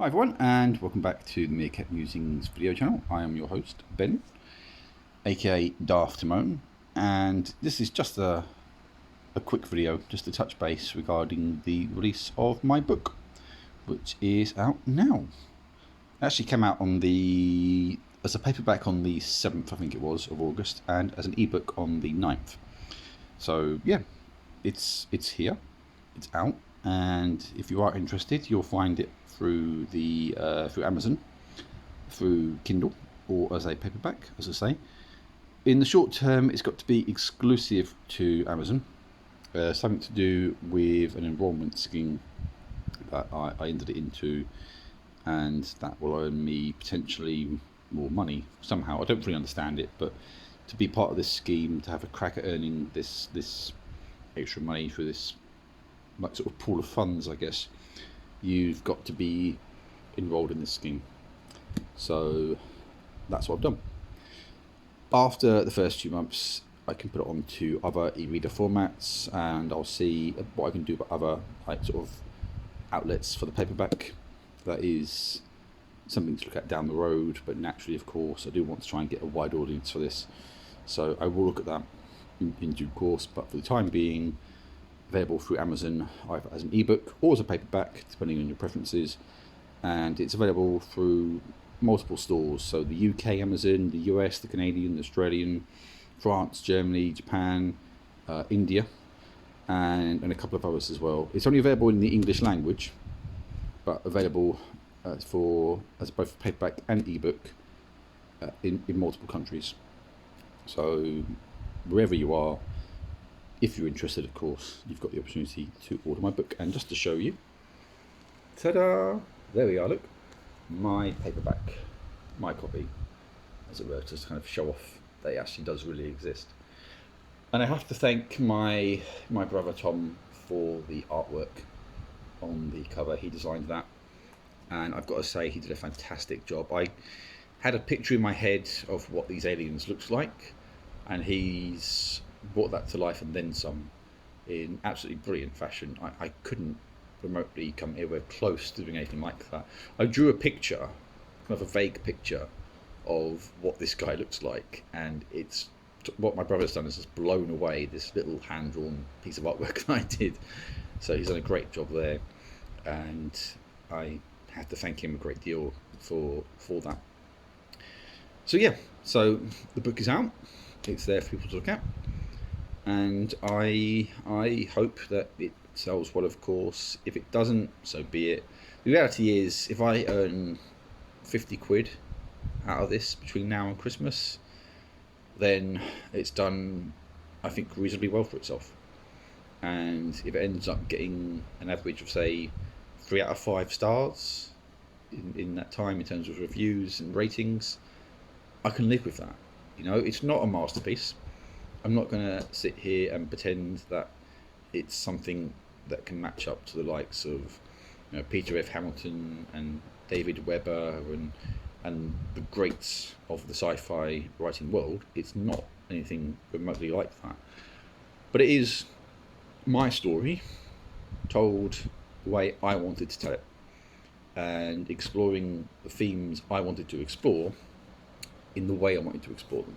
Hi everyone, and welcome back to the Meerkat Musings video channel. I am your host, Ben, aka Daft Moan, and this is just a quick video, just to touch base regarding the release of my book, which is out now. It actually came out as a paperback on the 7th, I think it was, of August, and as an ebook on the 9th. So yeah, it's here, it's out, and if you are interested, you'll find it through Amazon, through Kindle, or as a paperback, as I say. In the short term, it's got to be exclusive to Amazon. Something to do with an enrollment scheme that I entered it into, and that will earn me potentially more money somehow. I don't really understand it, but to be part of this scheme, to have a crack at earning this extra money through this sort of pool of funds, I guess, you've got to be enrolled in this scheme. So that's what I've done. After the first 2 months, I can put it onto other e-reader formats, and I'll see what I can do with other sort of outlets for the paperback. That is something to look at down the road, but naturally, of course, I do want to try and get a wide audience for this. So I will look at that in due course, but for the time being, available through Amazon either as an ebook or as a paperback, depending on your preferences, and it's available through multiple stores. So the UK Amazon, the US, the Canadian, the Australian, France, Germany, Japan, India, and a couple of others as well. It's only available in the English language, but available as both paperback and ebook in multiple countries. So wherever you are, if you're interested, of course, you've got the opportunity to order my book. And just to show you, ta-da! There we are, look. My paperback, my copy, as it were, to kind of show off that it actually does really exist. And I have to thank my brother Tom for the artwork on the cover. He designed that, and I've got to say he did a fantastic job. I had a picture in my head of what these aliens looked like, and he's brought that to life and then some in absolutely brilliant fashion. I couldn't remotely come anywhere close to doing anything like that. I drew a picture, kind of a vague picture, of what this guy looks like, and it's what my brother's done is just blown away this little hand-drawn piece of artwork that I did. So he's done a great job there, and I have to thank him a great deal for that. So yeah, so the book is out, it's there for people to look at, and I hope that it sells well, of course. If it doesn't, so be it. The reality is, if I earn 50 quid out of this between now and Christmas, then it's done, I think, reasonably well for itself. And if it ends up getting an average of, say, 3 out of 5 stars in that time in terms of reviews and ratings, I can live with that. You know, it's not a masterpiece. I'm not going to sit here and pretend that it's something that can match up to the likes of, you know, Peter F. Hamilton and David Weber and the greats of the sci-fi writing world. It's not anything remotely like that. But it is my story, told the way I wanted to tell it, and exploring the themes I wanted to explore in the way I wanted to explore them.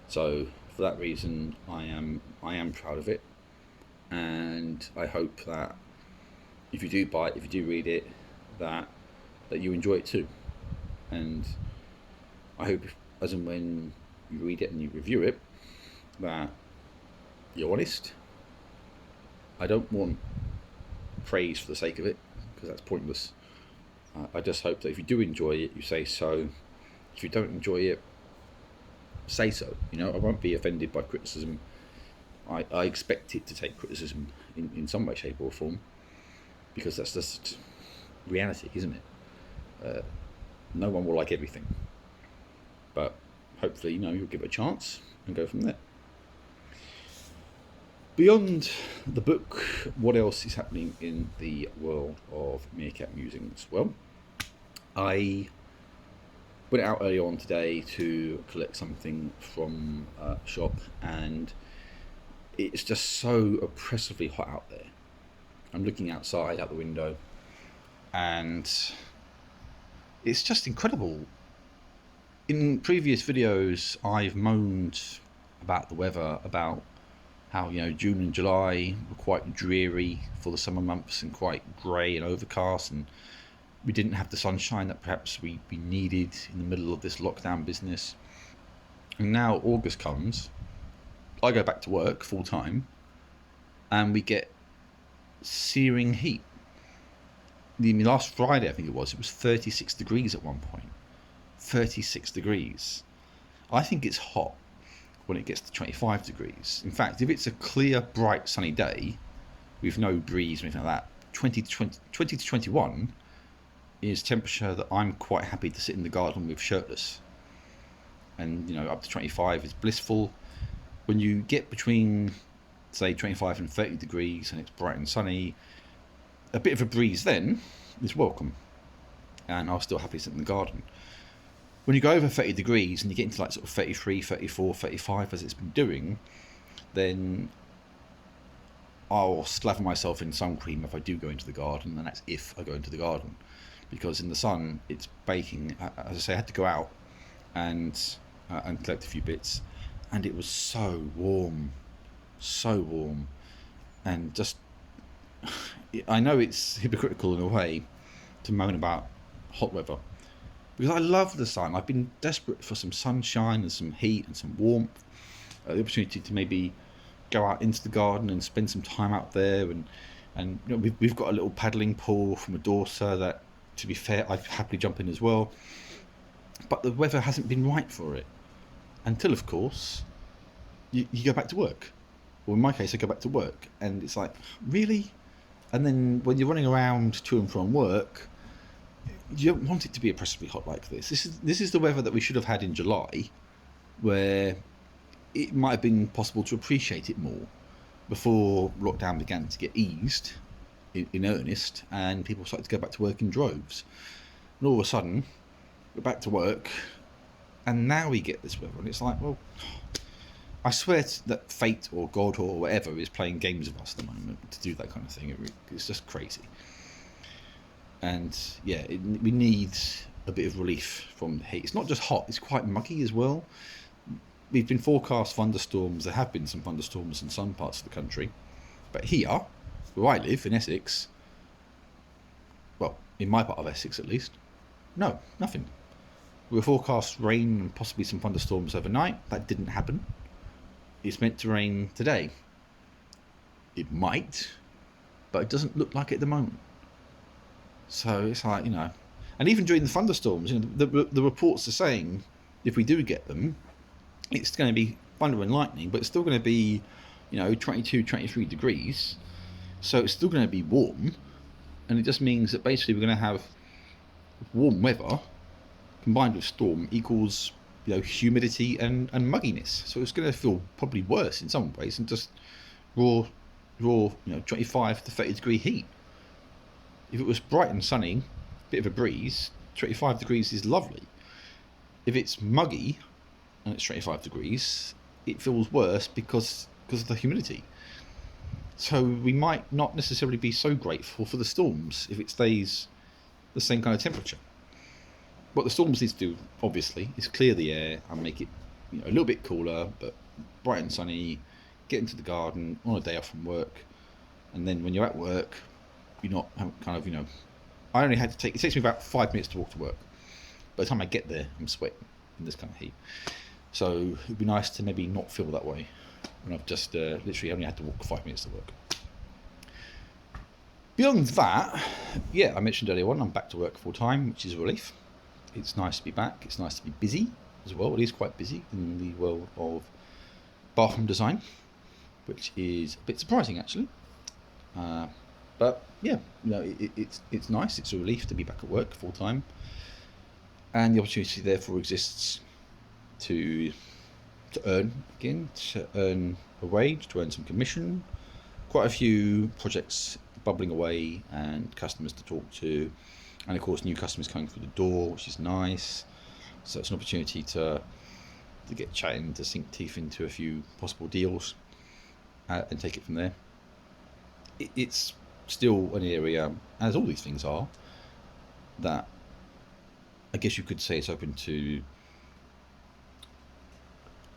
So for that reason, I am proud of it, and I hope that if you do buy it, if you do read it, that you enjoy it too. And I hope, as and when you read it and you review it, that you're honest. I don't want praise for the sake of it, because that's pointless. I just hope that if you do enjoy it, you say so. If you don't enjoy it, say so. You know, I won't be offended by criticism. I expect it to take criticism in some way, shape or form, because that's just reality, isn't it? No one will like everything, but hopefully, you know, you'll give it a chance and go from there. Beyond the book, what else is happening in the world of Meerkat Musings? Well, I went out early on today to collect something from a shop, and it's just so oppressively hot out there. I'm looking outside out the window, and it's just incredible. In previous videos, I've moaned about the weather, about how June and July were quite dreary for the summer months and quite grey and overcast, and we didn't have the sunshine that perhaps we needed in the middle of this lockdown business. And now August comes, I go back to work full time, and we get searing heat. Last Friday, I think it was 36 degrees at one point. 36 degrees. I think it's hot when it gets to 25 degrees. In fact, if it's a clear, bright, sunny day with no breeze or anything like that, 20 to 21 is temperature that I'm quite happy to sit in the garden with shirtless. And up to 25 is blissful. When you get between, say, 25 and 30 degrees and it's bright and sunny, a bit of a breeze then is welcome, and I'm still happy to sit in the garden. When you go over 30 degrees and you get into like sort of 33, 34, 35 as it's been doing, then I'll slather myself in sun cream if I do go into the garden, and that's if I go into the garden, because in the sun it's baking. As I say, I had to go out and collect a few bits, and it was so warm, and just, I know it's hypocritical in a way to moan about hot weather, because I love the sun. I've been desperate for some sunshine and some heat and some warmth, the opportunity to maybe go out into the garden and spend some time out there, and we've got a little paddling pool from a daughter that, to be fair, I'd happily jump in as well, but the weather hasn't been right for it, until of course you go back to work, or in my case I go back to work, and it's like, really? And then when you're running around to and from work, you don't want it to be oppressively hot like this. This is the weather that we should have had in July, where it might have been possible to appreciate it more before lockdown began to get eased in earnest, and people started to go back to work in droves. And all of a sudden, we're back to work, and now we get this weather, and it's like, well, I swear that fate or God or whatever is playing games with us at the moment to do that kind of thing. It's just crazy. And yeah, we need a bit of relief from the heat. It's not just hot, it's quite muggy as well. We've been forecast thunderstorms. There have been some thunderstorms in some parts of the country, but here, where I live in Essex, well, in my part of Essex at least, no, nothing. We were forecast rain and possibly some thunderstorms overnight. That didn't happen. It's meant to rain today. It might, but it doesn't look like it at the moment. So it's like, and even during the thunderstorms, the reports are saying if we do get them, it's going to be thunder and lightning, but it's still going to be, 22, 23 degrees. So it's still going to be warm, and it just means that basically we're going to have warm weather combined with storm equals humidity and mugginess. So it's going to feel probably worse in some ways than just raw 25 to 30 degree heat. If it was bright and sunny, bit of a breeze, 25 degrees is lovely. If it's muggy and it's 25 degrees, it feels worse because of the humidity. So we might not necessarily be so grateful for the storms if it stays the same kind of temperature. What the storms need to do, obviously, is clear the air and make it a little bit cooler, but bright and sunny, get into the garden on a day off from work, and then when you're at work, you're not I only had to it takes me about 5 minutes to walk to work. By the time I get there, I'm sweating in this kind of heat. So it'd be nice to maybe not feel that way when I've just literally only had to walk 5 minutes to work. Beyond that, yeah, I mentioned earlier on, I'm back to work full time, which is a relief. It's nice to be back. It's nice to be busy as well. It is quite busy in the world of bathroom design, which is a bit surprising actually. But yeah, it's nice. It's a relief to be back at work full time, and the opportunity therefore exists to earn again, to earn a wage, to earn some commission. Quite a few projects bubbling away and customers to talk to, and of course new customers coming through the door, which is nice. So it's an opportunity to get chatting, to sink teeth into a few possible deals, and take it from there. It's still an area, as all these things are, that guess you could say it's open to.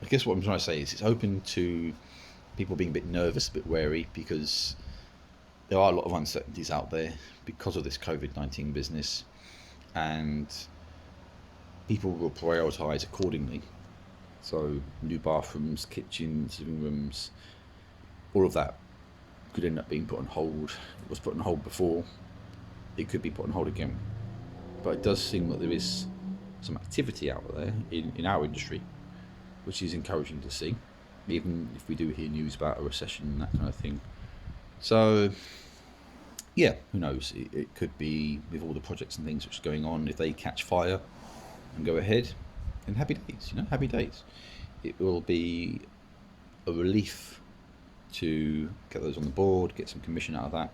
I guess what I'm trying to say is it's open to people being a bit nervous, a bit wary, because there are a lot of uncertainties out there because of this COVID-19 business, and people will prioritise accordingly. So new bathrooms, kitchens, living rooms, all of that could end up being put on hold. It was put on hold before. It could be put on hold again. But it does seem that there is some activity out there in our industry, which is encouraging to see, even if we do hear news about a recession and that kind of thing. So, yeah, who knows? It could be, with all the projects and things which are going on, if they catch fire and go ahead, then happy days, happy days. It will be a relief to get those on the board, get some commission out of that,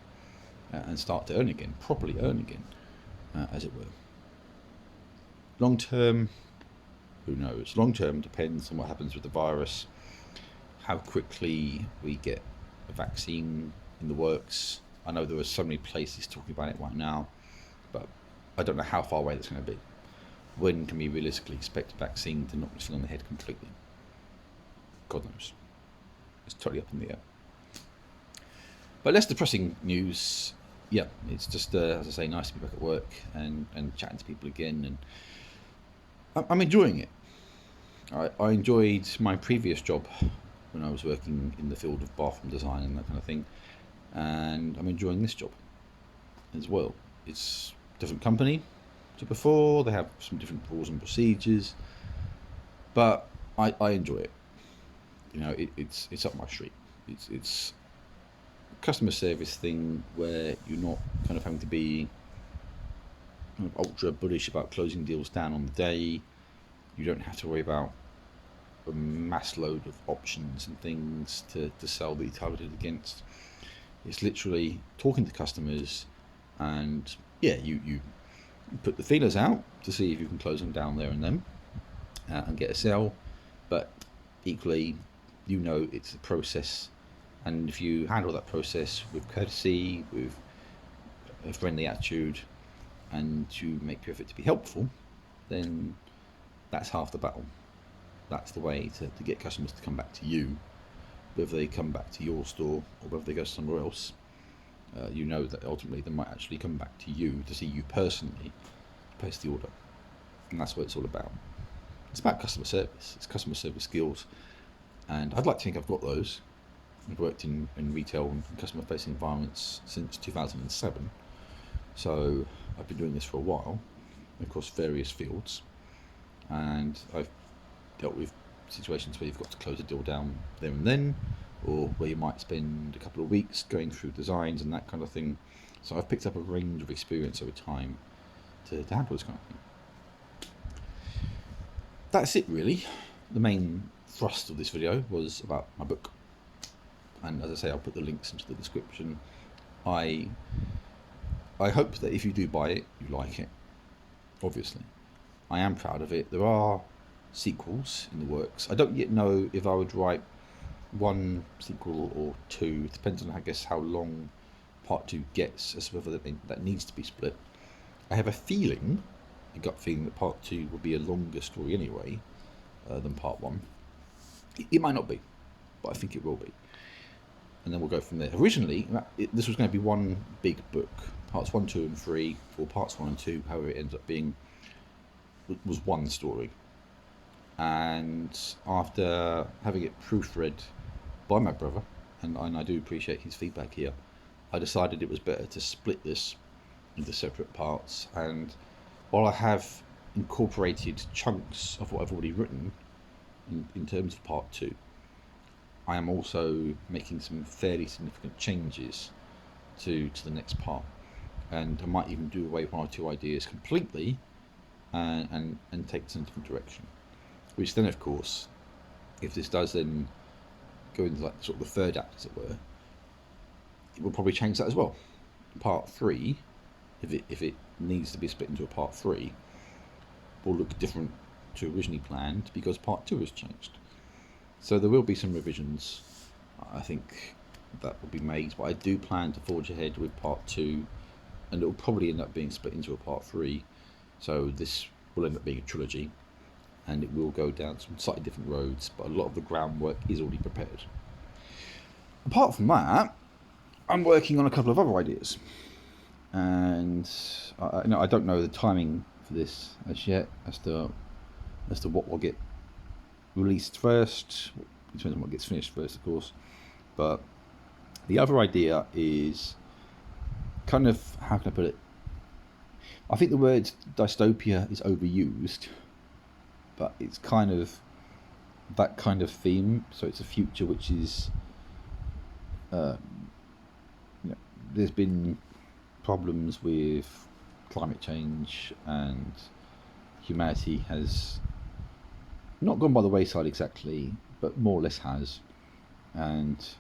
and start to earn again, properly earn again, as it were. Long term, who knows? Long term depends on what happens with the virus, how quickly we get a vaccine in the works. I know there are so many places talking about it right now, but I don't know how far away that's going to be. When can we realistically expect a vaccine to knock this thing on the head completely? God knows. It's totally up in the air. But less depressing news. Yeah, it's just, as I say, nice to be back at work and chatting to people again. And I'm enjoying it. I enjoyed my previous job when I was working in the field of bathroom design and that kind of thing. And I'm enjoying this job as well. It's a different company to before. They have some different rules and procedures. But I enjoy it. It's up my street. It's a customer service thing where you're not kind of having to be kind of ultra bullish about closing deals down on the day. You don't have to worry about a mass load of options and things to sell that you're targeted against. It's literally talking to customers, and yeah, you put the feelers out to see if you can close them down there and then and get a sale. But equally, it's a process, and if you handle that process with courtesy, with a friendly attitude, and you make your effort to be helpful, then that's half the battle. That's the way to get customers to come back to you, whether they come back to your store or whether they go somewhere else. That ultimately they might actually come back to you to see you personally place the order, and that's what it's all about. It's about customer service. It's customer service skills, and I'd like to think I've got those. I've worked in retail and customer facing environments since 2007, so I've been doing this for a while across various fields, and I've dealt with situations where you've got to close a deal down there and then, or where you might spend a couple of weeks going through designs and that kind of thing. So I've picked up a range of experience over time to handle this kind of thing. That's it really. The main thrust of this video was about my book, and as I say, I'll put the links into the description. I hope that if you do buy it, you like it. Obviously, I am proud of it. There are sequels in the works. I don't yet know if I would write one sequel or two. It depends on, I guess, how long part 2 gets, as to whether that needs to be split. I have a gut feeling that part 2 will be a longer story anyway than part 1. It might not be, but I think it will be. And then we'll go from there. Originally, this was going to be one big book. Parts 1, 2 and 3, or parts 1 and 2, however it ends up being, was one story. And after having it proofread by my brother, and I do appreciate his feedback here, I decided it was better to split this into separate parts. And while I have incorporated chunks of what I've already written in terms of part 2, I am also making some fairly significant changes to the next part, and I might even do away with 1 or 2 ideas completely and take this in a different direction. Which then, of course, if this does then go into like sort of the third act, as it were, it will probably change that as well. Part 3, if it needs to be split into a part 3, will look different to originally planned because part 2 has changed. So there will be some revisions, I think, that will be made, but I do plan to forge ahead with part 2, and it will probably end up being split into a part 3. So this will end up being a trilogy, and it will go down some slightly different roads, but a lot of the groundwork is already prepared. Apart from that, I'm working on a couple of other ideas, and I don't know the timing for this as yet, as to what will get released first. It depends on what gets finished first, of course. But the other idea is kind of, how can I put it? I think the word dystopia is overused, but it's kind of that kind of theme. So it's a future which is, there's been problems with climate change, and humanity has not gone by the wayside exactly, but more or less has, and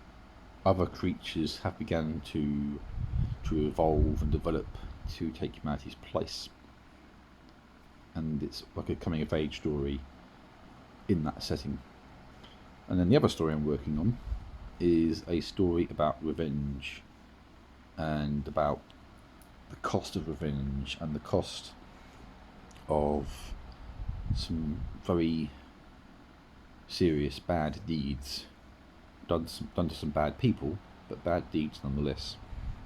other creatures have begun to evolve and develop to take humanity's place, and it's like a coming of age story in that setting. And then the other story I'm working on is a story about revenge, and about the cost of revenge and the cost of some very serious bad deeds done to some bad people, but bad deeds nonetheless,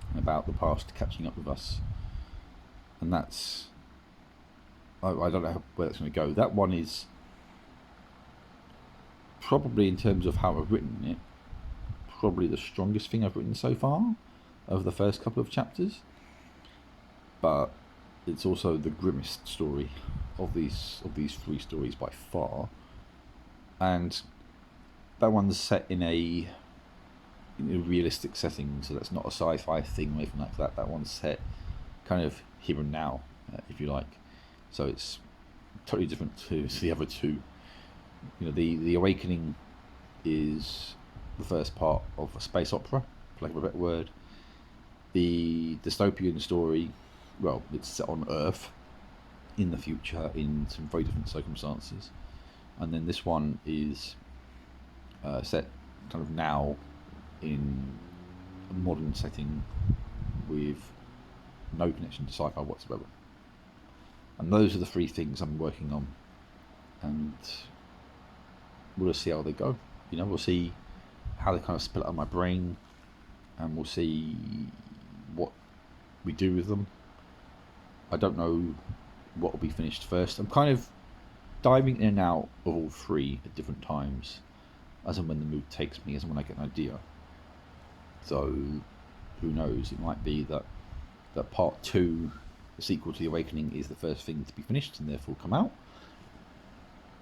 and about the past catching up with us. And that's, I don't know where that's going to go. That one is probably, in terms of how I've written it, probably the strongest thing I've written so far over the first couple of chapters, but it's also the grimmest story of these three stories by far. And that one's set in a realistic setting, so that's not a sci-fi thing or anything like that. That one's set kind of here and now, if you like. So it's totally different to the other two. The Awakening is the first part of a space opera, for lack of a better word. The dystopian story, well, it's set on Earth in the future in some very different circumstances, and then this one is set kind of now in a modern setting with no connection to sci-fi whatsoever. And those are the three things I'm working on, and we'll just see how they go. We'll see how they kind of split up my brain, and we'll see what we do with them. I don't know what will be finished first. I'm kind of diving in and out of all three at different times, as and when the mood takes me, as and when I get an idea. So who knows, it might be that part 2, the sequel to The Awakening, is the first thing to be finished and therefore come out,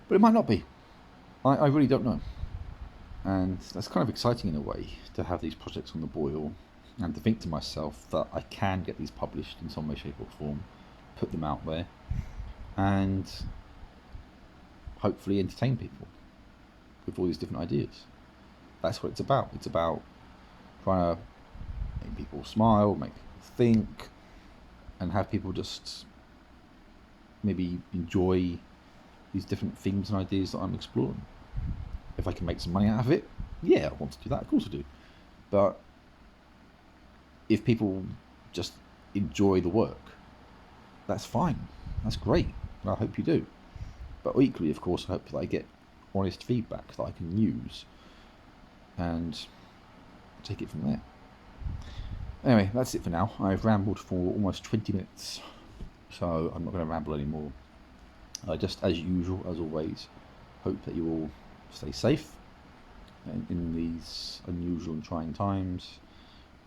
but it might not be. I really don't know, and that's kind of exciting in a way, to have these projects on the boil and to think to myself that I can get these published in some way, shape or form, put them out there, and hopefully entertain people with all these different ideas. That's what it's about. It's about trying to make people smile, make people think, and have people just maybe enjoy these different themes and ideas that I'm exploring. If I can make some money out of it, yeah, I want to do that, of course I do. But if people just enjoy the work, that's fine, that's great, and I hope you do. But equally, of course, I hope that I get honest feedback that I can use and take it from there. Anyway, that's it for now. I've rambled for almost 20 minutes, so I'm not going to ramble anymore. Just as usual, as always, hope that you all stay safe in these unusual and trying times,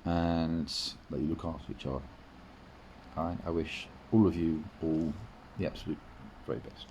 and that you look after each other. I wish all of you all the absolute very best.